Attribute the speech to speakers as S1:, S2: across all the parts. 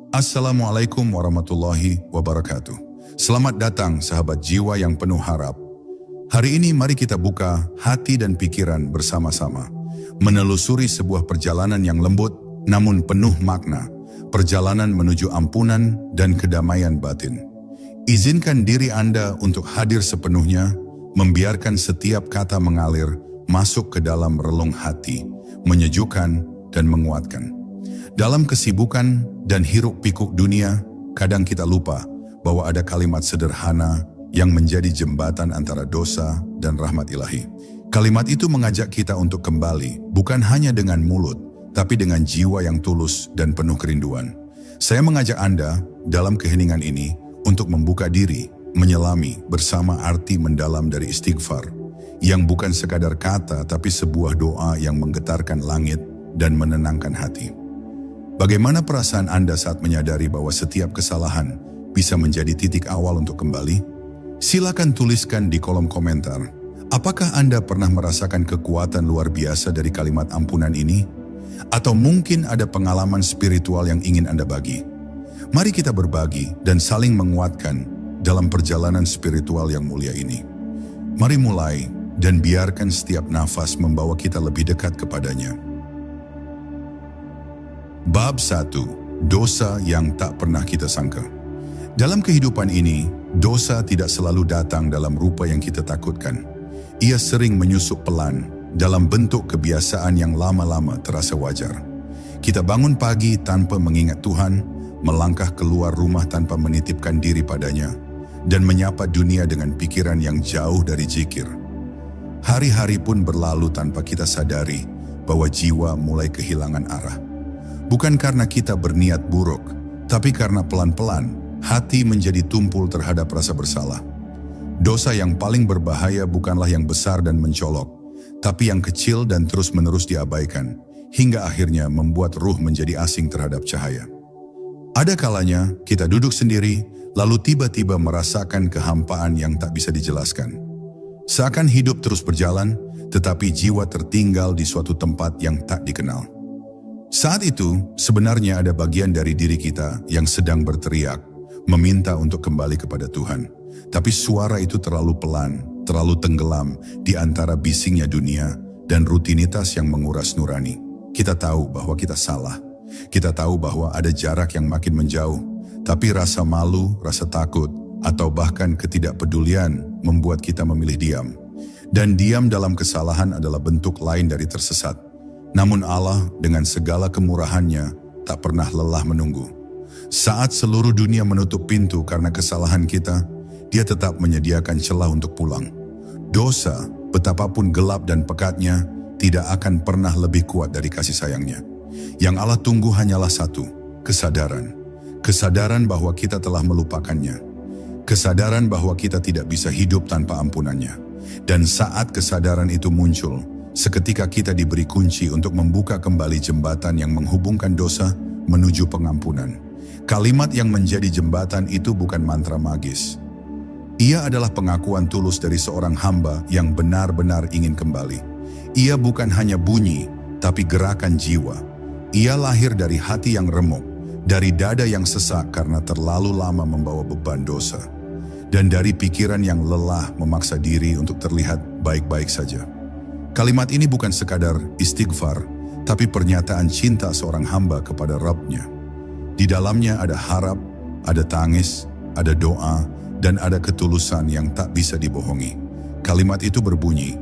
S1: Assalamualaikum warahmatullahi wabarakatuh. Selamat datang sahabat jiwa yang penuh harap. Hari ini mari kita buka hati dan pikiran bersama-sama. Menelusuri sebuah perjalanan yang lembut namun penuh makna. Perjalanan menuju ampunan dan kedamaian batin. Izinkan diri Anda untuk hadir sepenuhnya, membiarkan setiap kata mengalir masuk ke dalam relung hati, menyejukkan dan menguatkan. Dalam kesibukan dan hiruk-pikuk dunia, kadang kita lupa bahwa ada kalimat sederhana yang menjadi jembatan antara dosa dan rahmat ilahi. Kalimat itu mengajak kita untuk kembali, bukan hanya dengan mulut, tapi dengan jiwa yang tulus dan penuh kerinduan. Saya mengajak Anda dalam keheningan ini untuk membuka diri, menyelami bersama arti mendalam dari istighfar, yang bukan sekadar kata tapi sebuah doa yang menggetarkan langit dan menenangkan hati. Bagaimana perasaan Anda saat menyadari bahwa setiap kesalahan bisa menjadi titik awal untuk kembali? Silakan tuliskan di kolom komentar. Apakah Anda pernah merasakan kekuatan luar biasa dari kalimat ampunan ini? Atau mungkin ada pengalaman spiritual yang ingin Anda bagi? Mari kita berbagi dan saling menguatkan dalam perjalanan spiritual yang mulia ini. Mari mulai dan biarkan setiap nafas membawa kita lebih dekat kepadanya. Bab 1. Dosa yang tak pernah kita sangka. Dalam kehidupan ini, dosa tidak selalu datang dalam rupa yang kita takutkan. Ia sering menyusup pelan, dalam bentuk kebiasaan yang lama-lama terasa wajar. Kita bangun pagi tanpa mengingat Tuhan, melangkah keluar rumah tanpa menitipkan diri padanya, dan menyapa dunia dengan pikiran yang jauh dari zikir. Hari-hari pun berlalu tanpa kita sadari bahwa jiwa mulai kehilangan arah. Bukan karena kita berniat buruk, tapi karena pelan-pelan hati menjadi tumpul terhadap rasa bersalah. Dosa yang paling berbahaya bukanlah yang besar dan mencolok, tapi yang kecil dan terus-menerus diabaikan, hingga akhirnya membuat ruh menjadi asing terhadap cahaya. Ada kalanya kita duduk sendiri, lalu tiba-tiba merasakan kehampaan yang tak bisa dijelaskan. Seakan hidup terus berjalan, tetapi jiwa tertinggal di suatu tempat yang tak dikenal. Saat itu, sebenarnya ada bagian dari diri kita yang sedang berteriak, meminta untuk kembali kepada Tuhan. Tapi suara itu terlalu pelan, terlalu tenggelam di antara bisingnya dunia dan rutinitas yang menguras nurani. Kita tahu bahwa kita salah. Kita tahu bahwa ada jarak yang makin menjauh. Tapi rasa malu, rasa takut, atau bahkan ketidakpedulian membuat kita memilih diam. Dan diam dalam kesalahan adalah bentuk lain dari tersesat. Namun Allah dengan segala kemurahannya tak pernah lelah menunggu. Saat seluruh dunia menutup pintu karena kesalahan kita, Dia tetap menyediakan celah untuk pulang. Dosa, betapapun gelap dan pekatnya, tidak akan pernah lebih kuat dari kasih sayangnya. Yang Allah tunggu hanyalah satu, kesadaran. Kesadaran bahwa kita telah melupakannya. Kesadaran bahwa kita tidak bisa hidup tanpa ampunannya. Dan saat kesadaran itu muncul, seketika kita diberi kunci untuk membuka kembali jembatan yang menghubungkan dosa menuju pengampunan. Kalimat yang menjadi jembatan itu bukan mantra magis. Ia adalah pengakuan tulus dari seorang hamba yang benar-benar ingin kembali. Ia bukan hanya bunyi, tapi gerakan jiwa. Ia lahir dari hati yang remuk, dari dada yang sesak karena terlalu lama membawa beban dosa, dan dari pikiran yang lelah memaksa diri untuk terlihat baik-baik saja. Kalimat ini bukan sekadar istighfar, tapi pernyataan cinta seorang hamba kepada Rabb-Nya. Di dalamnya ada harap, ada tangis, ada doa, dan ada ketulusan yang tak bisa dibohongi. Kalimat itu berbunyi,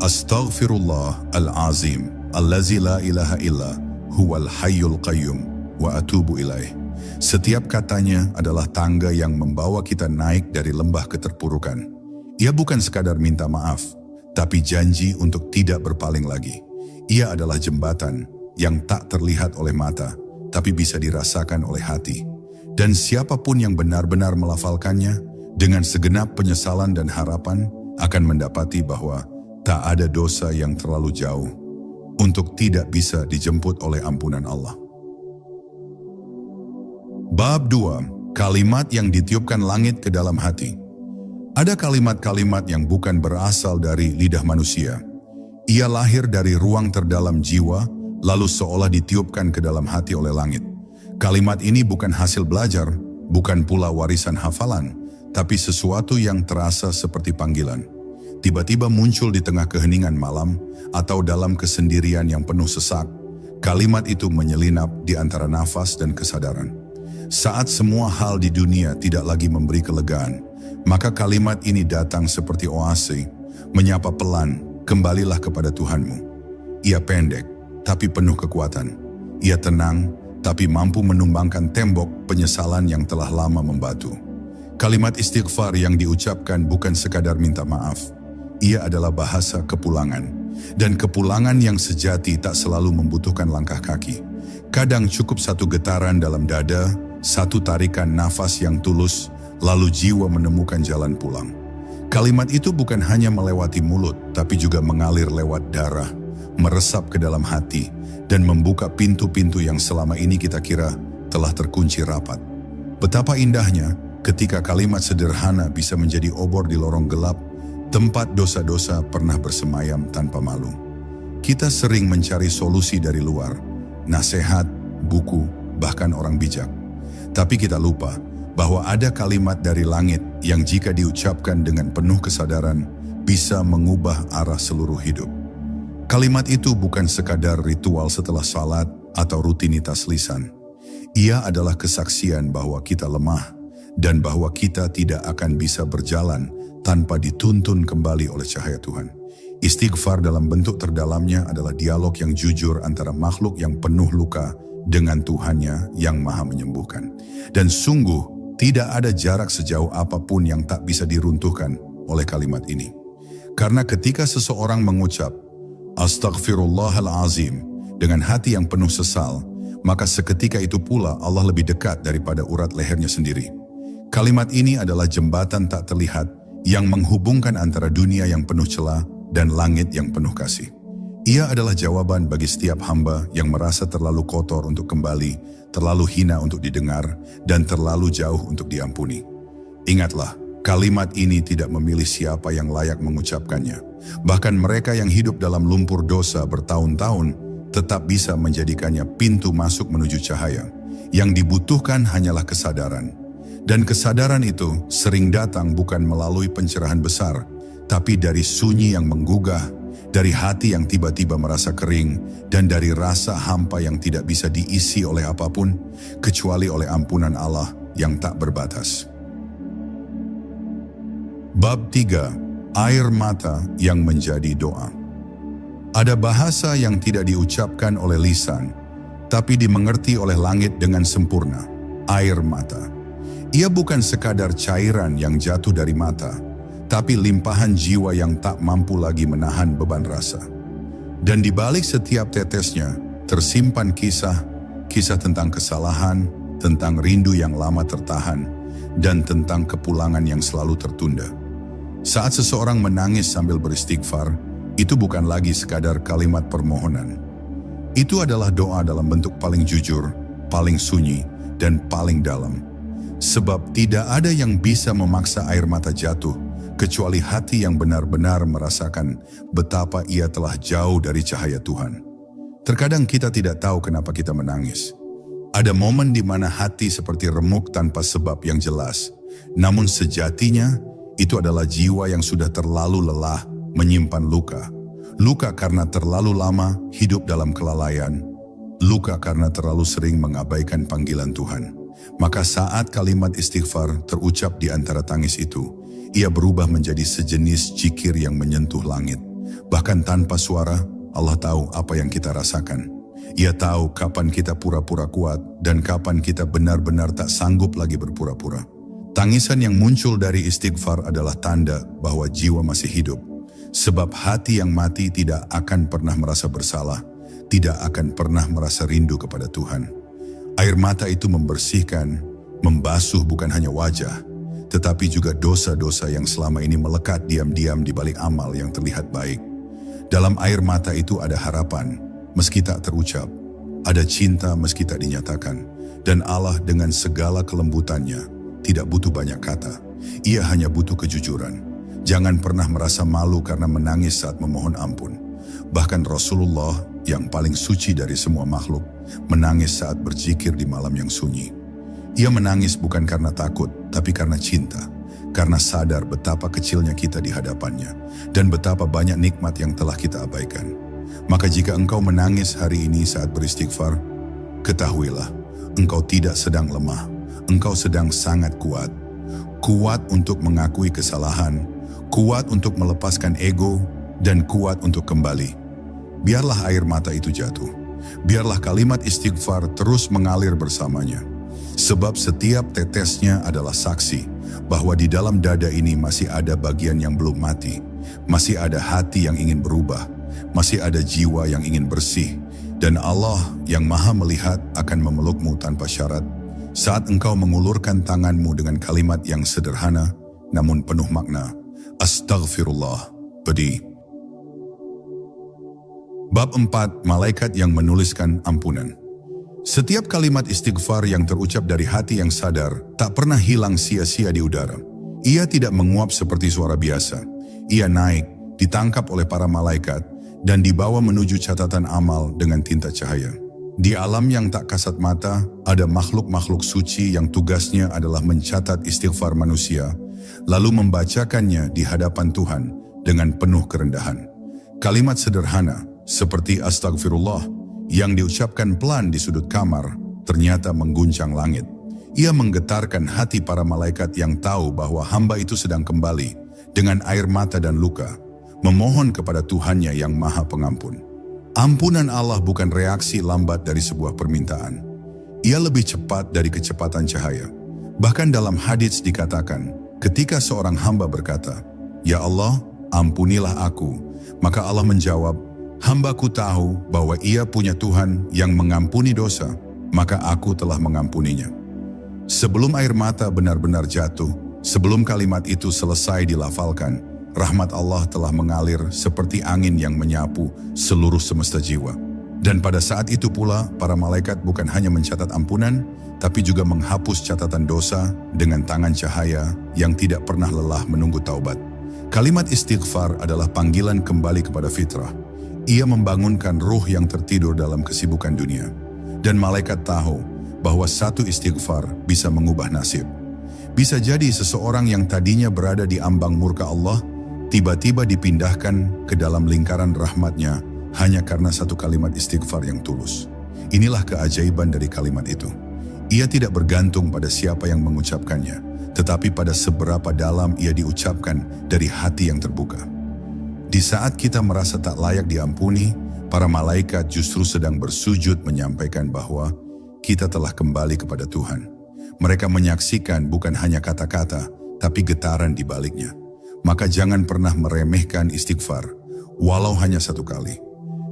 S1: Astaghfirullah al-azim, allazi la ilaha illa, huwal hayyul qayyum, wa atubu ilaih. Setiap katanya adalah tangga yang membawa kita naik dari lembah keterpurukan. Ia bukan sekadar minta maaf, tapi janji untuk tidak berpaling lagi. Ia adalah jembatan yang tak terlihat oleh mata, tapi bisa dirasakan oleh hati. Dan siapapun yang benar-benar melafalkannya, dengan segenap penyesalan dan harapan, akan mendapati bahwa tak ada dosa yang terlalu jauh untuk tidak bisa dijemput oleh ampunan Allah. Bab 2. Kalimat yang ditiupkan langit ke dalam hati. Ada kalimat-kalimat yang bukan berasal dari lidah manusia. Ia lahir dari ruang terdalam jiwa, lalu seolah ditiupkan ke dalam hati oleh langit. Kalimat ini bukan hasil belajar, bukan pula warisan hafalan, tapi sesuatu yang terasa seperti panggilan. Tiba-tiba muncul di tengah keheningan malam atau dalam kesendirian yang penuh sesak. Kalimat itu menyelinap di antara nafas dan kesadaran. Saat semua hal di dunia tidak lagi memberi kelegaan, maka kalimat ini datang seperti oase, menyapa pelan, kembalilah kepada Tuhanmu. Ia pendek, tapi penuh kekuatan. Ia tenang, tapi mampu menumbangkan tembok penyesalan yang telah lama membatu. Kalimat istighfar yang diucapkan bukan sekadar minta maaf. Ia adalah bahasa kepulangan. Dan kepulangan yang sejati tak selalu membutuhkan langkah kaki. Kadang cukup satu getaran dalam dada, satu tarikan nafas yang tulus, lalu jiwa menemukan jalan pulang. Kalimat itu bukan hanya melewati mulut, tapi juga mengalir lewat darah, meresap ke dalam hati, dan membuka pintu-pintu yang selama ini kita kira telah terkunci rapat. Betapa indahnya ketika kalimat sederhana bisa menjadi obor di lorong gelap, tempat dosa-dosa pernah bersemayam tanpa malu. Kita sering mencari solusi dari luar, nasihat, buku, bahkan orang bijak. Tapi kita lupa bahwa ada kalimat dari langit yang jika diucapkan dengan penuh kesadaran bisa mengubah arah seluruh hidup. Kalimat itu bukan sekadar ritual setelah salat atau rutinitas lisan. Ia adalah kesaksian bahwa kita lemah dan bahwa kita tidak akan bisa berjalan tanpa dituntun kembali oleh cahaya Tuhan. Istighfar dalam bentuk terdalamnya adalah dialog yang jujur antara makhluk yang penuh luka dengan Tuhannya yang Maha Menyembuhkan. Dan sungguh tidak ada jarak sejauh apapun yang tak bisa diruntuhkan oleh kalimat ini. Karena ketika seseorang mengucap Astaghfirullahalazim dengan hati yang penuh sesal, maka seketika itu pula Allah lebih dekat daripada urat lehernya sendiri. Kalimat ini adalah jembatan tak terlihat yang menghubungkan antara dunia yang penuh celah dan langit yang penuh kasih. Ia adalah jawaban bagi setiap hamba yang merasa terlalu kotor untuk kembali, terlalu hina untuk didengar, dan terlalu jauh untuk diampuni. Ingatlah, kalimat ini tidak memilih siapa yang layak mengucapkannya. Bahkan mereka yang hidup dalam lumpur dosa bertahun-tahun tetap bisa menjadikannya pintu masuk menuju cahaya. Yang dibutuhkan hanyalah kesadaran. Dan kesadaran itu sering datang bukan melalui pencerahan besar, tapi dari sunyi yang menggugah, dari hati yang tiba-tiba merasa kering, dan dari rasa hampa yang tidak bisa diisi oleh apapun, kecuali oleh ampunan Allah yang tak berbatas. Bab 3. Air mata yang menjadi doa. Ada bahasa yang tidak diucapkan oleh lisan, tapi dimengerti oleh langit dengan sempurna. Air mata. Ia bukan sekadar cairan yang jatuh dari mata, tapi limpahan jiwa yang tak mampu lagi menahan beban rasa. Dan di balik setiap tetesnya, tersimpan kisah tentang kesalahan, tentang rindu yang lama tertahan, dan tentang kepulangan yang selalu tertunda. Saat seseorang menangis sambil beristighfar, itu bukan lagi sekadar kalimat permohonan. Itu adalah doa dalam bentuk paling jujur, paling sunyi, dan paling dalam. Sebab tidak ada yang bisa memaksa air mata jatuh, kecuali hati yang benar-benar merasakan betapa ia telah jauh dari cahaya Tuhan. Terkadang kita tidak tahu kenapa kita menangis. Ada momen di mana hati seperti remuk tanpa sebab yang jelas. Namun sejatinya, itu adalah jiwa yang sudah terlalu lelah menyimpan luka. Luka karena terlalu lama hidup dalam kelalaian. Luka karena terlalu sering mengabaikan panggilan Tuhan. Maka saat kalimat istighfar terucap di antara tangis itu, ia berubah menjadi sejenis zikir yang menyentuh langit. Bahkan tanpa suara, Allah tahu apa yang kita rasakan. Ia tahu kapan kita pura-pura kuat dan kapan kita benar-benar tak sanggup lagi berpura-pura. Tangisan yang muncul dari istighfar adalah tanda bahwa jiwa masih hidup. Sebab hati yang mati tidak akan pernah merasa bersalah, tidak akan pernah merasa rindu kepada Tuhan. Air mata itu membersihkan, membasuh bukan hanya wajah, tetapi juga dosa-dosa yang selama ini melekat diam-diam di balik amal yang terlihat baik. Dalam air mata itu ada harapan, meski tak terucap, ada cinta meski tak dinyatakan, dan Allah dengan segala kelembutannya tidak butuh banyak kata, ia hanya butuh kejujuran. Jangan pernah merasa malu karena menangis saat memohon ampun. Bahkan Rasulullah yang paling suci dari semua makhluk, menangis saat berzikir di malam yang sunyi. Ia menangis bukan karena takut, tapi karena cinta, karena sadar betapa kecilnya kita di hadapannya, dan betapa banyak nikmat yang telah kita abaikan. Maka jika engkau menangis hari ini saat beristighfar, ketahuilah, engkau tidak sedang lemah, engkau sedang sangat kuat. Kuat untuk mengakui kesalahan, kuat untuk melepaskan ego, dan kuat untuk kembali. Biarlah air mata itu jatuh. Biarlah kalimat istighfar terus mengalir bersamanya. Sebab setiap tetesnya adalah saksi bahwa di dalam dada ini masih ada bagian yang belum mati. Masih ada hati yang ingin berubah. Masih ada jiwa yang ingin bersih. Dan Allah yang maha melihat akan memelukmu tanpa syarat. Saat engkau mengulurkan tanganmu dengan kalimat yang sederhana namun penuh makna. Astaghfirullah, pedih. Bab 4, malaikat yang menuliskan ampunan. Setiap kalimat istighfar yang terucap dari hati yang sadar tak pernah hilang sia-sia di udara. Ia tidak menguap seperti suara biasa. Ia naik, ditangkap oleh para malaikat, dan dibawa menuju catatan amal dengan tinta cahaya. Di alam yang tak kasat mata, ada makhluk-makhluk suci yang tugasnya adalah mencatat istighfar manusia, lalu membacakannya di hadapan Tuhan dengan penuh kerendahan. Kalimat sederhana, seperti astagfirullah, yang diucapkan pelan di sudut kamar, ternyata mengguncang langit. Ia menggetarkan hati para malaikat yang tahu bahwa hamba itu sedang kembali, dengan air mata dan luka, memohon kepada Tuhannya yang maha pengampun. Ampunan Allah bukan reaksi lambat dari sebuah permintaan. Ia lebih cepat dari kecepatan cahaya. Bahkan dalam hadits dikatakan, ketika seorang hamba berkata, "Ya Allah, ampunilah aku," maka Allah menjawab, "Hambaku tahu bahwa ia punya Tuhan yang mengampuni dosa, maka aku telah mengampuninya." Sebelum air mata benar-benar jatuh, sebelum kalimat itu selesai dilafalkan, rahmat Allah telah mengalir seperti angin yang menyapu seluruh semesta jiwa. Dan pada saat itu pula, para malaikat bukan hanya mencatat ampunan, tapi juga menghapus catatan dosa dengan tangan cahaya yang tidak pernah lelah menunggu taubat. Kalimat istighfar adalah panggilan kembali kepada fitrah. Ia membangunkan ruh yang tertidur dalam kesibukan dunia. Dan malaikat tahu bahwa satu istighfar bisa mengubah nasib. Bisa jadi seseorang yang tadinya berada di ambang murka Allah, tiba-tiba dipindahkan ke dalam lingkaran rahmatnya hanya karena satu kalimat istighfar yang tulus. Inilah keajaiban dari kalimat itu. Ia tidak bergantung pada siapa yang mengucapkannya, tetapi pada seberapa dalam ia diucapkan dari hati yang terbuka. Di saat kita merasa tak layak diampuni, para malaikat justru sedang bersujud menyampaikan bahwa kita telah kembali kepada Tuhan. Mereka menyaksikan bukan hanya kata-kata, tapi getaran di baliknya. Maka jangan pernah meremehkan istighfar, walau hanya satu kali.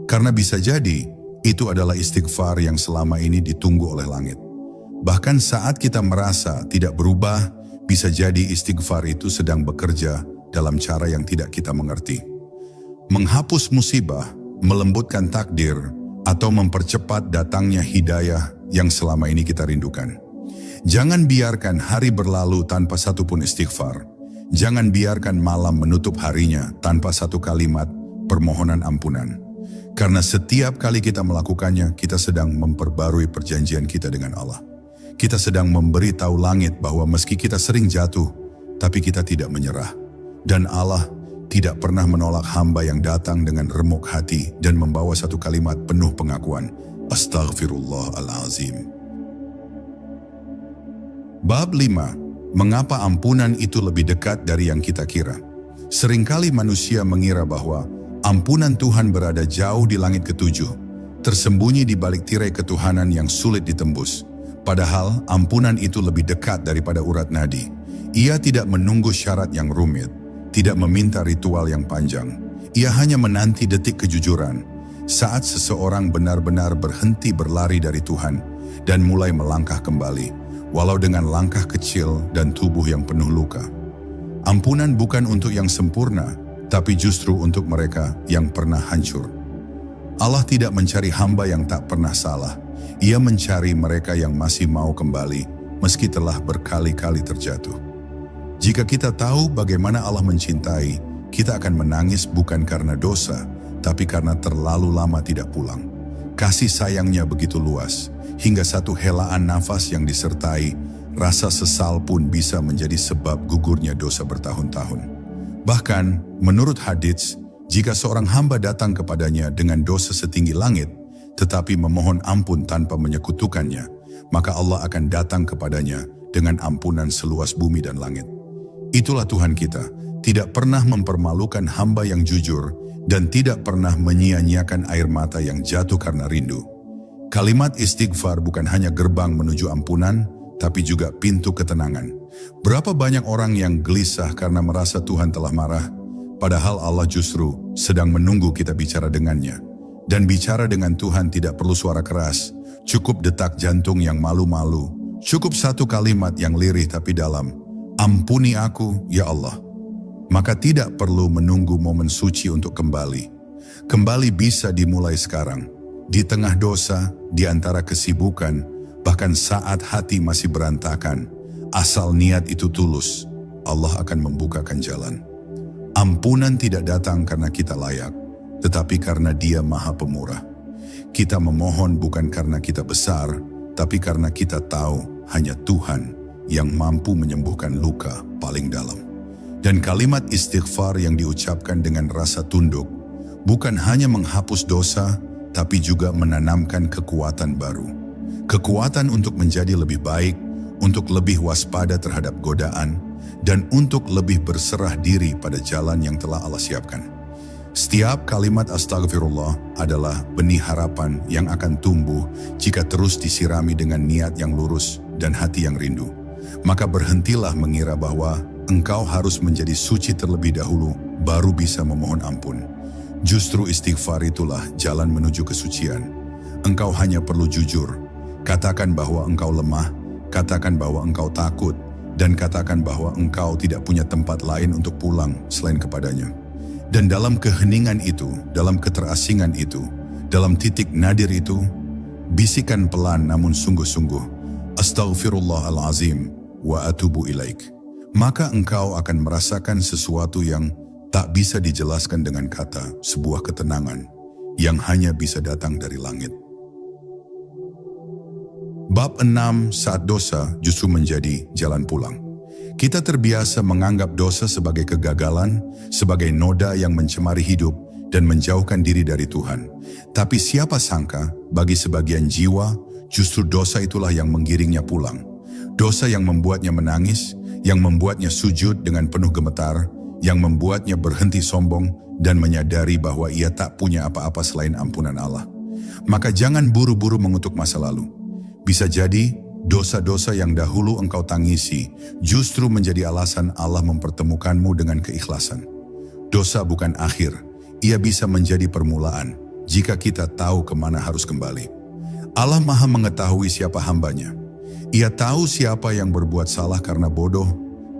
S1: Karena bisa jadi, itu adalah istighfar yang selama ini ditunggu oleh langit. Bahkan saat kita merasa tidak berubah, bisa jadi istighfar itu sedang bekerja dalam cara yang tidak kita mengerti. Menghapus musibah, melembutkan takdir, atau mempercepat datangnya hidayah yang selama ini kita rindukan. Jangan biarkan hari berlalu tanpa satupun istighfar. Jangan biarkan malam menutup harinya tanpa satu kalimat permohonan ampunan. Karena setiap kali kita melakukannya, kita sedang memperbarui perjanjian kita dengan Allah. Kita sedang memberi tahu langit bahwa meski kita sering jatuh, tapi kita tidak menyerah. Dan Allah tidak pernah menolak hamba yang datang dengan remuk hati dan membawa satu kalimat penuh pengakuan. Astaghfirullahalazim. Bab 5. Mengapa ampunan itu lebih dekat dari yang kita kira? Seringkali manusia mengira bahwa ampunan Tuhan berada jauh di langit ketujuh, tersembunyi di balik tirai ketuhanan yang sulit ditembus. Padahal ampunan itu lebih dekat daripada urat nadi. Ia tidak menunggu syarat yang rumit, tidak meminta ritual yang panjang. Ia hanya menanti detik kejujuran, saat seseorang benar-benar berhenti berlari dari Tuhan dan mulai melangkah kembali, walau dengan langkah kecil dan tubuh yang penuh luka. Ampunan bukan untuk yang sempurna, tapi justru untuk mereka yang pernah hancur. Allah tidak mencari hamba yang tak pernah salah. Ia mencari mereka yang masih mau kembali, meski telah berkali-kali terjatuh. Jika kita tahu bagaimana Allah mencintai, kita akan menangis bukan karena dosa, tapi karena terlalu lama tidak pulang. Kasih sayangnya begitu luas, hingga satu helaan nafas yang disertai rasa sesal pun bisa menjadi sebab gugurnya dosa bertahun-tahun. Bahkan, menurut hadits, jika seorang hamba datang kepadanya dengan dosa setinggi langit, tetapi memohon ampun tanpa menyekutukannya, maka Allah akan datang kepadanya dengan ampunan seluas bumi dan langit. Itulah Tuhan kita, tidak pernah mempermalukan hamba yang jujur dan tidak pernah menyia-nyiakan air mata yang jatuh karena rindu. Kalimat istighfar bukan hanya gerbang menuju ampunan, tapi juga pintu ketenangan. Berapa banyak orang yang gelisah karena merasa Tuhan telah marah, padahal Allah justru sedang menunggu kita bicara dengannya. Dan bicara dengan Tuhan tidak perlu suara keras, cukup detak jantung yang malu-malu, cukup satu kalimat yang lirih tapi dalam, ampuni aku ya Allah. Maka tidak perlu menunggu momen suci untuk kembali. Kembali bisa dimulai sekarang, di tengah dosa, di antara kesibukan, bahkan saat hati masih berantakan. Asal niat itu tulus, Allah akan membukakan jalan. Ampunan tidak datang karena kita layak, tetapi karena Dia Maha Pemurah. Kita memohon bukan karena kita besar, tapi karena kita tahu hanya Tuhan yang mampu menyembuhkan luka paling dalam. Dan kalimat istighfar yang diucapkan dengan rasa tunduk bukan hanya menghapus dosa, tapi juga menanamkan kekuatan baru. Kekuatan untuk menjadi lebih baik, untuk lebih waspada terhadap godaan, dan untuk lebih berserah diri pada jalan yang telah Allah siapkan. Setiap kalimat astagfirullah adalah benih harapan yang akan tumbuh jika terus disirami dengan niat yang lurus dan hati yang rindu. Maka berhentilah mengira bahwa engkau harus menjadi suci terlebih dahulu, baru bisa memohon ampun. Justru istighfar itulah jalan menuju kesucian. Engkau hanya perlu jujur. Katakan bahwa engkau lemah, katakan bahwa engkau takut, dan katakan bahwa engkau tidak punya tempat lain untuk pulang selain kepadanya. Dan dalam keheningan itu, dalam keterasingan itu, dalam titik nadir itu, bisikan pelan namun sungguh-sungguh, Astaghfirullahalazim wa atubu ilaik. Maka engkau akan merasakan sesuatu yang tak bisa dijelaskan dengan kata, sebuah ketenangan yang hanya bisa datang dari langit. Bab 6, saat dosa justru menjadi jalan pulang. Kita terbiasa menganggap dosa sebagai kegagalan, sebagai noda yang mencemari hidup dan menjauhkan diri dari Tuhan. Tapi siapa sangka, bagi sebagian jiwa, justru dosa itulah yang menggiringnya pulang. Dosa yang membuatnya menangis, yang membuatnya sujud dengan penuh gemetar, yang membuatnya berhenti sombong dan menyadari bahwa ia tak punya apa-apa selain ampunan Allah. Maka jangan buru-buru mengutuk masa lalu. Bisa jadi dosa-dosa yang dahulu engkau tangisi justru menjadi alasan Allah mempertemukanmu dengan keikhlasan. Dosa bukan akhir, ia bisa menjadi permulaan jika kita tahu kemana harus kembali. Allah Maha mengetahui siapa hambanya. Ia tahu siapa yang berbuat salah karena bodoh,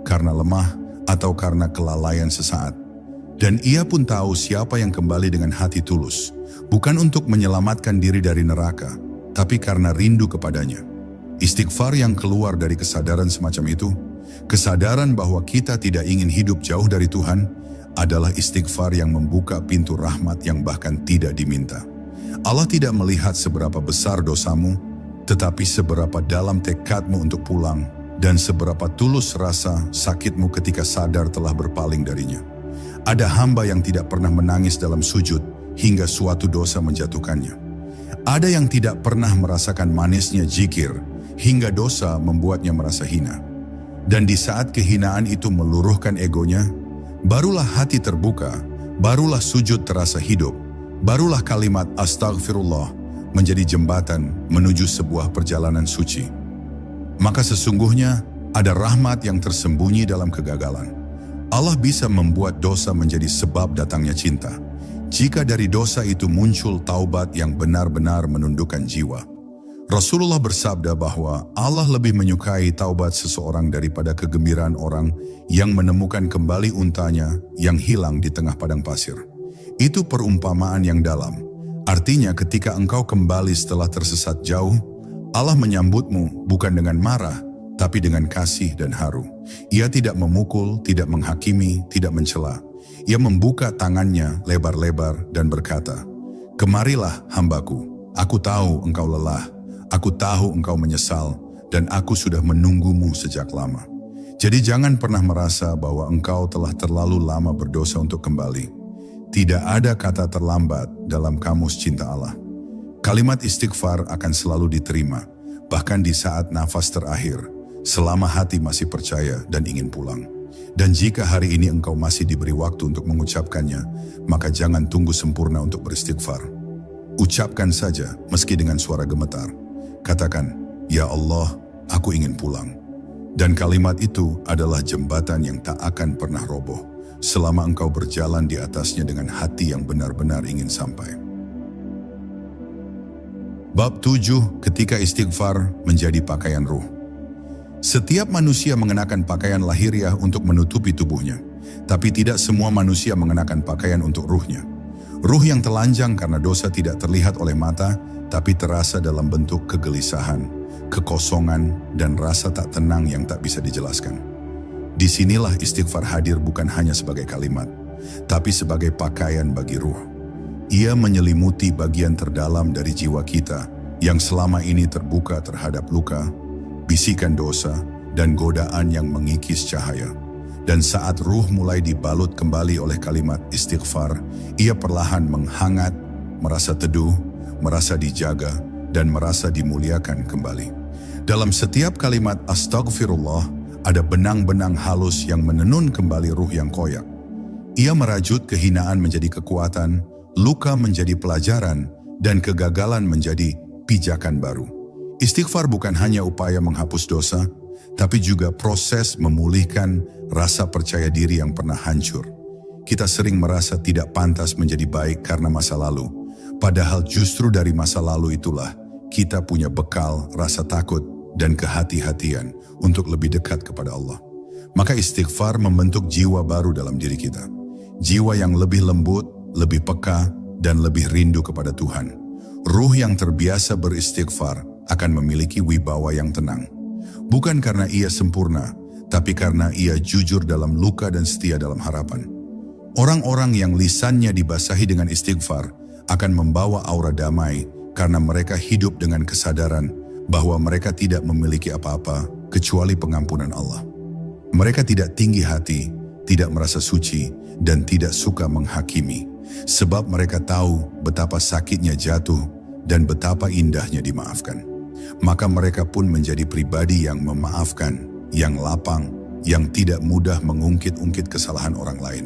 S1: karena lemah, atau karena kelalaian sesaat. Dan ia pun tahu siapa yang kembali dengan hati tulus, bukan untuk menyelamatkan diri dari neraka, tapi karena rindu kepadanya. Istighfar yang keluar dari kesadaran semacam itu, kesadaran bahwa kita tidak ingin hidup jauh dari Tuhan, adalah istighfar yang membuka pintu rahmat yang bahkan tidak diminta. Allah tidak melihat seberapa besar dosamu, tetapi seberapa dalam tekadmu untuk pulang dan seberapa tulus rasa sakitmu ketika sadar telah berpaling darinya. Ada hamba yang tidak pernah menangis dalam sujud hingga suatu dosa menjatuhkannya. Ada yang tidak pernah merasakan manisnya zikir hingga dosa membuatnya merasa hina. Dan di saat kehinaan itu meluruhkan egonya, barulah hati terbuka, barulah sujud terasa hidup, barulah kalimat astagfirullah menjadi jembatan menuju sebuah perjalanan suci. Maka sesungguhnya ada rahmat yang tersembunyi dalam kegagalan. Allah bisa membuat dosa menjadi sebab datangnya cinta, jika dari dosa itu muncul taubat yang benar-benar menundukkan jiwa. Rasulullah bersabda bahwa Allah lebih menyukai taubat seseorang daripada kegembiraan orang yang menemukan kembali untanya yang hilang di tengah padang pasir. Itu perumpamaan yang dalam. Artinya ketika engkau kembali setelah tersesat jauh, Allah menyambutmu bukan dengan marah, tapi dengan kasih dan haru. Ia tidak memukul, tidak menghakimi, tidak mencela. Ia membuka tangannya lebar-lebar dan berkata, "Kemarilah hambaku, Aku tahu engkau lelah, aku tahu engkau menyesal, dan aku sudah menunggumu sejak lama. Jadi jangan pernah merasa bahwa engkau telah terlalu lama berdosa untuk kembali. Tidak ada kata terlambat dalam kamus cinta Allah. Kalimat istighfar akan selalu diterima, bahkan di saat nafas terakhir, selama hati masih percaya dan ingin pulang. Dan jika hari ini engkau masih diberi waktu untuk mengucapkannya, maka jangan tunggu sempurna untuk beristighfar. Ucapkan saja meski dengan suara gemetar. Katakan, "Ya Allah, aku ingin pulang." Dan kalimat itu adalah jembatan yang tak akan pernah roboh selama engkau berjalan di atasnya dengan hati yang benar-benar ingin sampai. Bab 7, ketika istighfar menjadi pakaian ruh. Setiap manusia mengenakan pakaian lahiriah untuk menutupi tubuhnya, tapi tidak semua manusia mengenakan pakaian untuk ruhnya. Ruh yang telanjang karena dosa tidak terlihat oleh mata, tapi terasa dalam bentuk kegelisahan, kekosongan, dan rasa tak tenang yang tak bisa dijelaskan. Disinilah istighfar hadir bukan hanya sebagai kalimat, tapi sebagai pakaian bagi ruh. Ia menyelimuti bagian terdalam dari jiwa kita yang selama ini terbuka terhadap luka, bisikan dosa, dan godaan yang mengikis cahaya. Dan saat ruh mulai dibalut kembali oleh kalimat istighfar, ia perlahan menghangat, merasa teduh, merasa dijaga, dan merasa dimuliakan kembali. Dalam setiap kalimat astagfirullah, ada benang-benang halus yang menenun kembali ruh yang koyak. Ia merajut kehinaan menjadi kekuatan, luka menjadi pelajaran, dan kegagalan menjadi pijakan baru. Istighfar bukan hanya upaya menghapus dosa, tapi juga proses memulihkan rasa percaya diri yang pernah hancur. Kita sering merasa tidak pantas menjadi baik karena masa lalu, padahal justru dari masa lalu itulah kita punya bekal rasa takut dan kehati-hatian untuk lebih dekat kepada Allah. Maka istighfar membentuk jiwa baru dalam diri kita. Jiwa yang lebih lembut, lebih peka, dan lebih rindu kepada Tuhan. Ruh yang terbiasa beristighfar akan memiliki wibawa yang tenang. Bukan karena ia sempurna, tapi karena ia jujur dalam luka dan setia dalam harapan. Orang-orang yang lisannya dibasahi dengan istighfar akan membawa aura damai karena mereka hidup dengan kesadaran bahwa mereka tidak memiliki apa-apa kecuali pengampunan Allah. Mereka tidak tinggi hati, tidak merasa suci, dan tidak suka menghakimi, sebab mereka tahu betapa sakitnya jatuh dan betapa indahnya dimaafkan. Maka mereka pun menjadi pribadi yang memaafkan, yang lapang, yang tidak mudah mengungkit-ungkit kesalahan orang lain.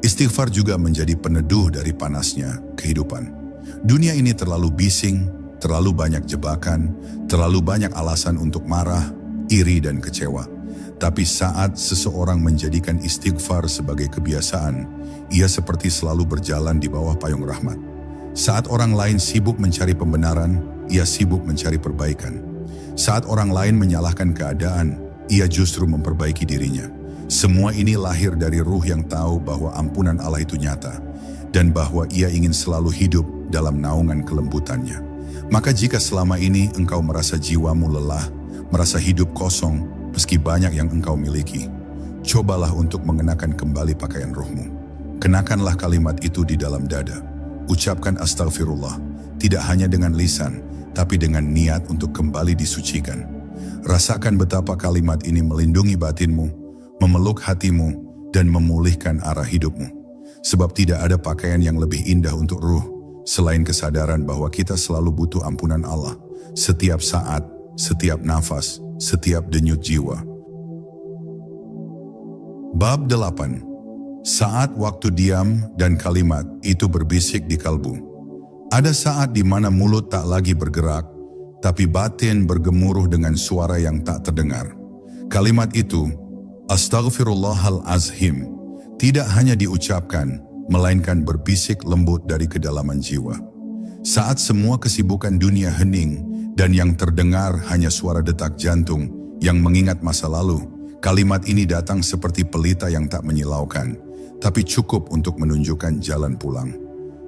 S1: Istighfar juga menjadi peneduh dari panasnya kehidupan. Dunia ini terlalu bising, terlalu banyak jebakan, terlalu banyak alasan untuk marah, iri, dan kecewa. Tapi saat seseorang menjadikan istighfar sebagai kebiasaan, ia seperti selalu berjalan di bawah payung rahmat. Saat orang lain sibuk mencari pembenaran, ia sibuk mencari perbaikan. Saat orang lain menyalahkan keadaan, ia justru memperbaiki dirinya. Semua ini lahir dari ruh yang tahu bahwa ampunan Allah itu nyata, dan bahwa ia ingin selalu hidup dalam naungan kelembutannya. Maka jika selama ini engkau merasa jiwamu lelah, merasa hidup kosong, meski banyak yang engkau miliki, cobalah untuk mengenakan kembali pakaian ruhmu. Kenakanlah kalimat itu di dalam dada. Ucapkan astagfirullah, tidak hanya dengan lisan, tapi dengan niat untuk kembali disucikan. Rasakan betapa kalimat ini melindungi batinmu, memeluk hatimu, dan memulihkan arah hidupmu. Sebab tidak ada pakaian yang lebih indah untuk ruh, selain kesadaran bahwa kita selalu butuh ampunan Allah, setiap saat, setiap nafas, setiap denyut jiwa. Bab 8. Saat waktu diam dan kalimat itu berbisik di kalbu. Ada saat di mana mulut tak lagi bergerak, tapi batin bergemuruh dengan suara yang tak terdengar. Kalimat itu, Astaghfirullahalazim, tidak hanya diucapkan, melainkan berbisik lembut dari kedalaman jiwa. Saat semua kesibukan dunia hening dan yang terdengar hanya suara detak jantung yang mengingat masa lalu, kalimat ini datang seperti pelita yang tak menyilaukan, tapi cukup untuk menunjukkan jalan pulang.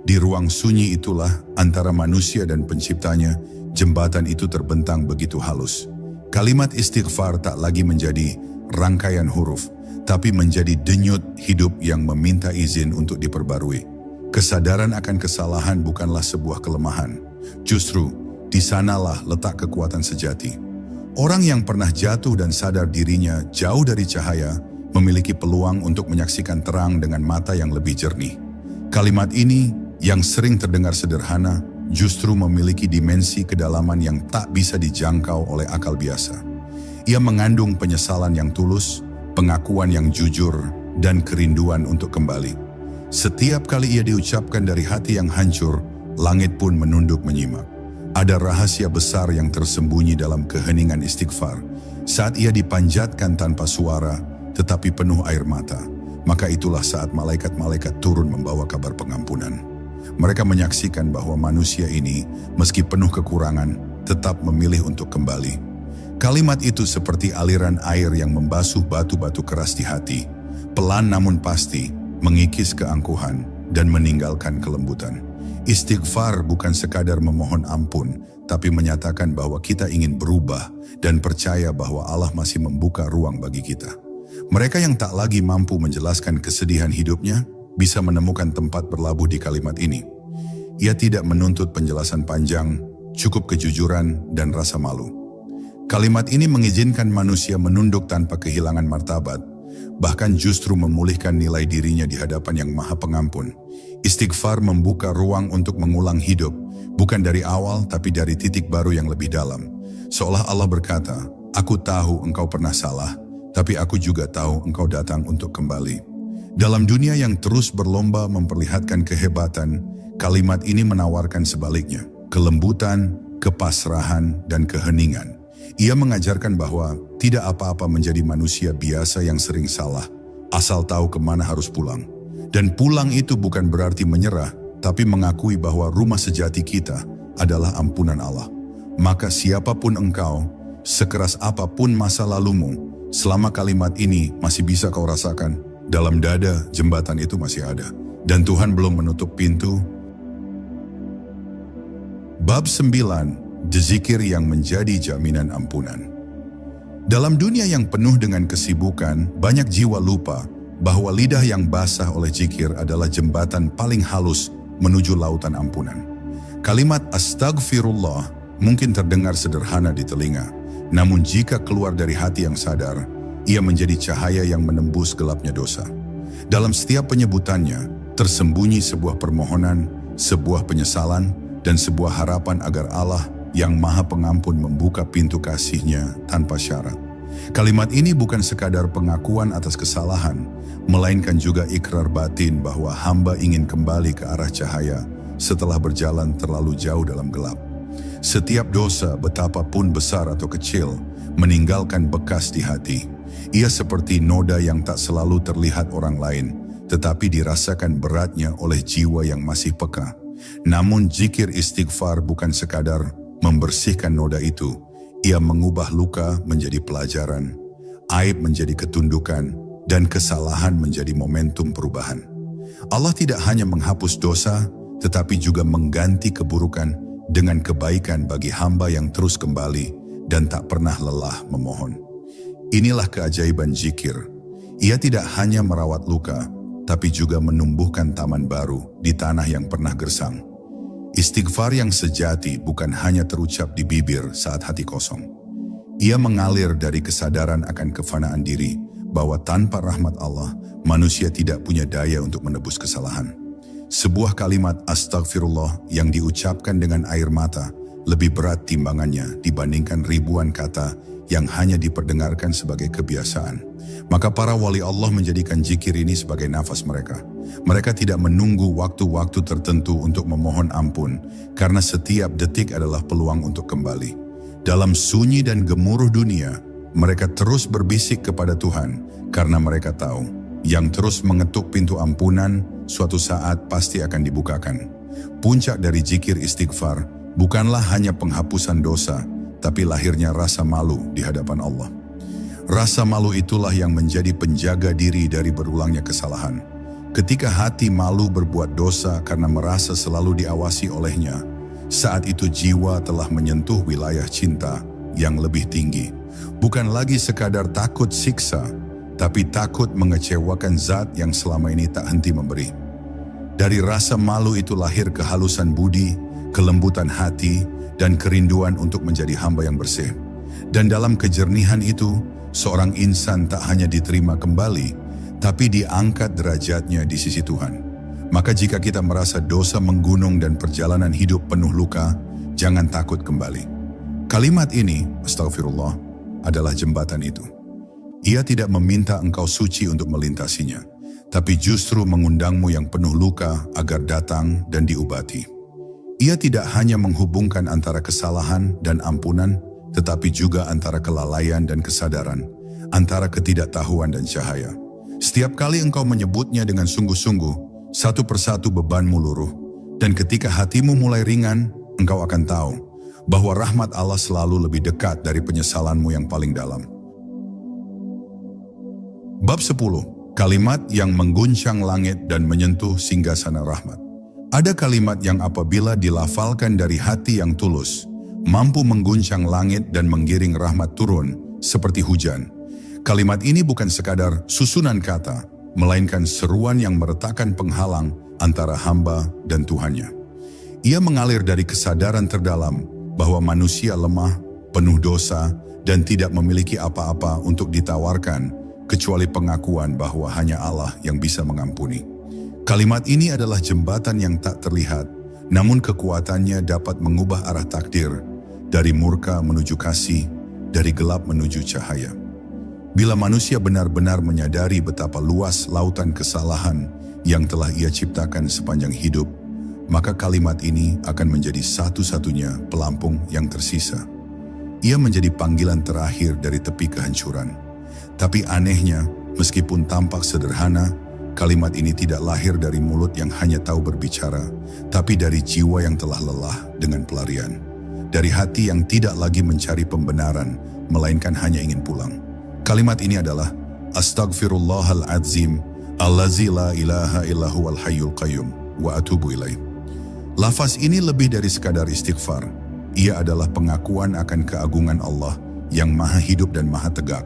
S1: Di ruang sunyi itulah antara manusia dan penciptanya, jembatan itu terbentang begitu halus. Kalimat istighfar tak lagi menjadi rangkaian huruf, tapi menjadi denyut hidup yang meminta izin untuk diperbarui. Kesadaran akan kesalahan bukanlah sebuah kelemahan, Justru, di sanalah letak kekuatan sejati. Orang yang pernah jatuh dan sadar dirinya jauh dari cahaya memiliki peluang untuk menyaksikan terang dengan mata yang lebih jernih. Kalimat ini yang sering terdengar sederhana justru memiliki dimensi kedalaman yang tak bisa dijangkau oleh akal biasa. Ia mengandung penyesalan yang tulus, pengakuan yang jujur, dan kerinduan untuk kembali. Setiap kali ia diucapkan dari hati yang hancur, langit pun menunduk menyimak. Ada rahasia besar yang tersembunyi dalam keheningan istighfar. Saat ia dipanjatkan tanpa suara, tetapi penuh air mata, maka itulah saat malaikat-malaikat turun membawa kabar pengampunan. Mereka menyaksikan bahwa manusia ini, meski penuh kekurangan, tetap memilih untuk kembali. Kalimat itu seperti aliran air yang membasuh batu-batu keras di hati, pelan namun pasti, mengikis keangkuhan dan meninggalkan kelembutan. Istighfar bukan sekadar memohon ampun, tapi menyatakan bahwa kita ingin berubah dan percaya bahwa Allah masih membuka ruang bagi kita. Mereka yang tak lagi mampu menjelaskan kesedihan hidupnya, bisa menemukan tempat berlabuh di kalimat ini. Ia tidak menuntut penjelasan panjang, cukup kejujuran dan rasa malu. Kalimat ini mengizinkan manusia menunduk tanpa kehilangan martabat, bahkan justru memulihkan nilai dirinya di hadapan Yang Maha Pengampun. Istighfar membuka ruang untuk mengulang hidup, bukan dari awal tapi dari titik baru yang lebih dalam. Seolah Allah berkata, "Aku tahu engkau pernah salah, tapi aku juga tahu engkau datang untuk kembali." Dalam dunia yang terus berlomba memperlihatkan kehebatan, kalimat ini menawarkan sebaliknya, kelembutan, kepasrahan, dan keheningan. Ia mengajarkan bahwa tidak apa-apa menjadi manusia biasa yang sering salah, asal tahu kemana harus pulang. Dan pulang itu bukan berarti menyerah, tapi mengakui bahwa rumah sejati kita adalah ampunan Allah. Maka siapapun engkau, sekeras apapun masa lalumu, selama kalimat ini masih bisa kau rasakan, dalam dada jembatan itu masih ada. Dan Tuhan belum menutup pintu. Bab 9, Zikir yang menjadi jaminan ampunan. Dalam dunia yang penuh dengan kesibukan, banyak jiwa lupa bahwa lidah yang basah oleh zikir adalah jembatan paling halus menuju lautan ampunan. Kalimat astagfirullah mungkin terdengar sederhana di telinga, namun jika keluar dari hati yang sadar, ia menjadi cahaya yang menembus gelapnya dosa. Dalam setiap penyebutannya, tersembunyi sebuah permohonan, sebuah penyesalan, dan sebuah harapan agar Allah yang Maha Pengampun membuka pintu kasih-Nya tanpa syarat. Kalimat ini bukan sekadar pengakuan atas kesalahan, melainkan juga ikrar batin bahwa hamba ingin kembali ke arah cahaya setelah berjalan terlalu jauh dalam gelap. Setiap dosa, betapapun besar atau kecil, meninggalkan bekas di hati. Ia seperti noda yang tak selalu terlihat orang lain, tetapi dirasakan beratnya oleh jiwa yang masih peka. Namun zikir istighfar bukan sekadar membersihkan noda itu, ia mengubah luka menjadi pelajaran, aib menjadi ketundukan, dan kesalahan menjadi momentum perubahan. Allah tidak hanya menghapus dosa, tetapi juga mengganti keburukan dengan kebaikan bagi hamba yang terus kembali dan tak pernah lelah memohon. Inilah keajaiban zikir. Ia tidak hanya merawat luka, tapi juga menumbuhkan taman baru di tanah yang pernah gersang. Istighfar yang sejati bukan hanya terucap di bibir saat hati kosong. Ia mengalir dari kesadaran akan kefanaan diri, bahwa tanpa rahmat Allah, manusia tidak punya daya untuk menebus kesalahan. Sebuah kalimat astagfirullah yang diucapkan dengan air mata lebih berat timbangannya dibandingkan ribuan kata yang hanya diperdengarkan sebagai kebiasaan. Maka para wali Allah menjadikan zikir ini sebagai nafas mereka. Mereka tidak menunggu waktu-waktu tertentu untuk memohon ampun, karena setiap detik adalah peluang untuk kembali. Dalam sunyi dan gemuruh dunia, mereka terus berbisik kepada Tuhan, karena mereka tahu, yang terus mengetuk pintu ampunan, suatu saat pasti akan dibukakan. Puncak dari zikir istighfar bukanlah hanya penghapusan dosa, tapi lahirnya rasa malu di hadapan Allah. Rasa malu itulah yang menjadi penjaga diri dari berulangnya kesalahan. Ketika hati malu berbuat dosa karena merasa selalu diawasi olehnya, saat itu jiwa telah menyentuh wilayah cinta yang lebih tinggi. Bukan lagi sekadar takut siksa, tapi takut mengecewakan zat yang selama ini tak henti memberi. Dari rasa malu itu lahir kehalusan budi, kelembutan hati, dan kerinduan untuk menjadi hamba yang bersih. Dan dalam kejernihan itu, seorang insan tak hanya diterima kembali, tapi diangkat derajatnya di sisi Tuhan. Maka jika kita merasa dosa menggunung dan perjalanan hidup penuh luka, jangan takut kembali. Kalimat ini, astagfirullah, adalah jembatan itu. Ia tidak meminta engkau suci untuk melintasinya, tapi justru mengundangmu yang penuh luka agar datang dan diubati. Ia tidak hanya menghubungkan antara kesalahan dan ampunan, tetapi juga antara kelalaian dan kesadaran, antara ketidaktahuan dan cahaya. Setiap kali engkau menyebutnya dengan sungguh-sungguh, satu persatu bebanmu luruh, dan ketika hatimu mulai ringan, engkau akan tahu bahwa rahmat Allah selalu lebih dekat dari penyesalanmu yang paling dalam. Bab 10. Kalimat yang mengguncang langit dan menyentuh singgasana rahmat. Ada kalimat yang apabila dilafalkan dari hati yang tulus, mampu mengguncang langit dan menggiring rahmat turun seperti hujan. Kalimat ini bukan sekadar susunan kata, melainkan seruan yang meretakkan penghalang antara hamba dan Tuhannya. Ia mengalir dari kesadaran terdalam bahwa manusia lemah, penuh dosa, dan tidak memiliki apa-apa untuk ditawarkan, kecuali pengakuan bahwa hanya Allah yang bisa mengampuni. Kalimat ini adalah jembatan yang tak terlihat, namun kekuatannya dapat mengubah arah takdir, dari murka menuju kasih, dari gelap menuju cahaya. Bila manusia benar-benar menyadari betapa luas lautan kesalahan yang telah ia ciptakan sepanjang hidup, maka kalimat ini akan menjadi satu-satunya pelampung yang tersisa. Ia menjadi panggilan terakhir dari tepi kehancuran. Tapi anehnya, meskipun tampak sederhana, kalimat ini tidak lahir dari mulut yang hanya tahu berbicara, tapi dari jiwa yang telah lelah dengan pelarian. Dari hati yang tidak lagi mencari pembenaran, melainkan hanya ingin pulang. Kalimat ini adalah Astaghfirullahaladzim, allazi la ilaha illahu wal hayyul qayyum, wa atubu ilaih. Lafaz ini lebih dari sekadar istighfar. Ia adalah pengakuan akan keagungan Allah yang maha hidup dan maha tegak,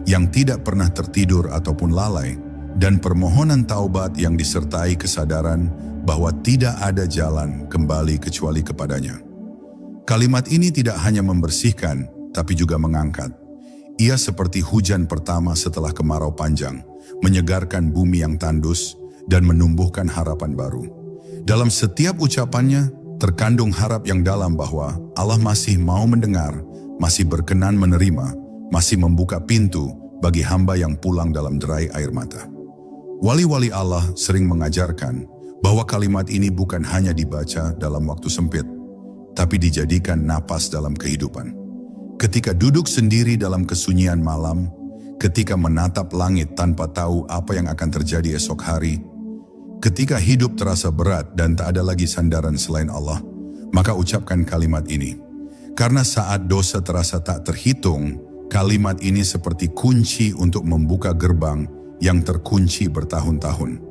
S1: yang tidak pernah tertidur ataupun lalai, dan permohonan taubat yang disertai kesadaran bahwa tidak ada jalan kembali kecuali kepadanya. Kalimat ini tidak hanya membersihkan, tapi juga mengangkat. Ia seperti hujan pertama setelah kemarau panjang, menyegarkan bumi yang tandus dan menumbuhkan harapan baru. Dalam setiap ucapannya, terkandung harap yang dalam bahwa Allah masih mau mendengar, masih berkenan menerima, masih membuka pintu bagi hamba yang pulang dalam derai air mata. Wali-wali Allah sering mengajarkan bahwa kalimat ini bukan hanya dibaca dalam waktu sempit, tapi dijadikan napas dalam kehidupan. Ketika duduk sendiri dalam kesunyian malam, ketika menatap langit tanpa tahu apa yang akan terjadi esok hari, ketika hidup terasa berat dan tak ada lagi sandaran selain Allah, maka ucapkan kalimat ini. Karena saat dosa terasa tak terhitung, kalimat ini seperti kunci untuk membuka gerbang yang terkunci bertahun-tahun.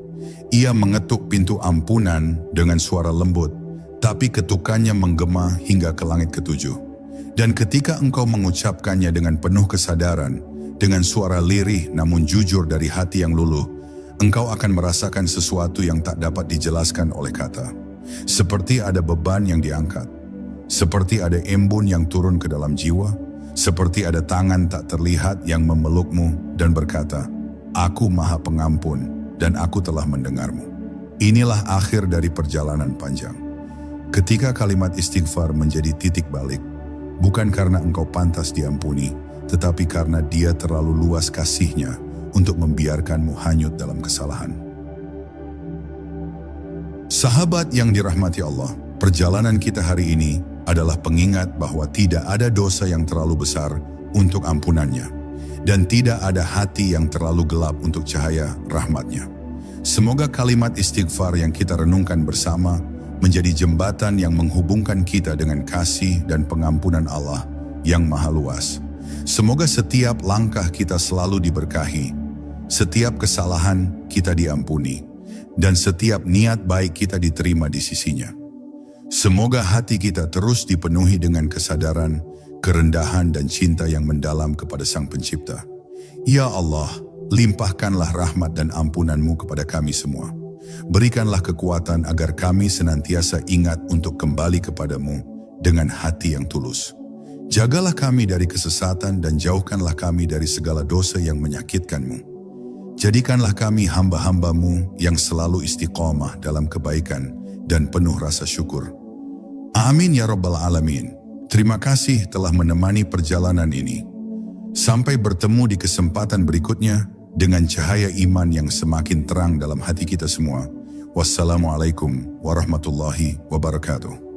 S1: Ia mengetuk pintu ampunan dengan suara lembut, tapi ketukannya menggema hingga ke langit ketujuh. Dan ketika engkau mengucapkannya dengan penuh kesadaran, dengan suara lirih namun jujur dari hati yang luluh, engkau akan merasakan sesuatu yang tak dapat dijelaskan oleh kata. Seperti ada beban yang diangkat, seperti ada embun yang turun ke dalam jiwa, seperti ada tangan tak terlihat yang memelukmu dan berkata, "Aku Maha Pengampun dan aku telah mendengarmu." Inilah akhir dari perjalanan panjang. Ketika kalimat istighfar menjadi titik balik, bukan karena engkau pantas diampuni, tetapi karena Dia terlalu luas kasih-Nya untuk membiarkanmu hanyut dalam kesalahan. Sahabat yang dirahmati Allah, perjalanan kita hari ini adalah pengingat bahwa tidak ada dosa yang terlalu besar untuk ampunannya, dan tidak ada hati yang terlalu gelap untuk cahaya rahmat-Nya. Semoga kalimat istighfar yang kita renungkan bersama menjadi jembatan yang menghubungkan kita dengan kasih dan pengampunan Allah yang maha luas. Semoga setiap langkah kita selalu diberkahi, setiap kesalahan kita diampuni, dan setiap niat baik kita diterima di sisi-Nya. Semoga hati kita terus dipenuhi dengan kesadaran, kerendahan dan cinta yang mendalam kepada Sang Pencipta. Ya Allah, limpahkanlah rahmat dan ampunan-Mu kepada kami semua. Berikanlah kekuatan agar kami senantiasa ingat untuk kembali kepadamu dengan hati yang tulus. Jagalah kami dari kesesatan dan jauhkanlah kami dari segala dosa yang menyakitkan-Mu. Jadikanlah kami hamba-hamba-Mu yang selalu istiqomah dalam kebaikan dan penuh rasa syukur. Amin ya Rabbal Alamin. Terima kasih telah menemani perjalanan ini. Sampai bertemu di kesempatan berikutnya dengan cahaya iman yang semakin terang dalam hati kita semua. Wassalamualaikum warahmatullahi wabarakatuh.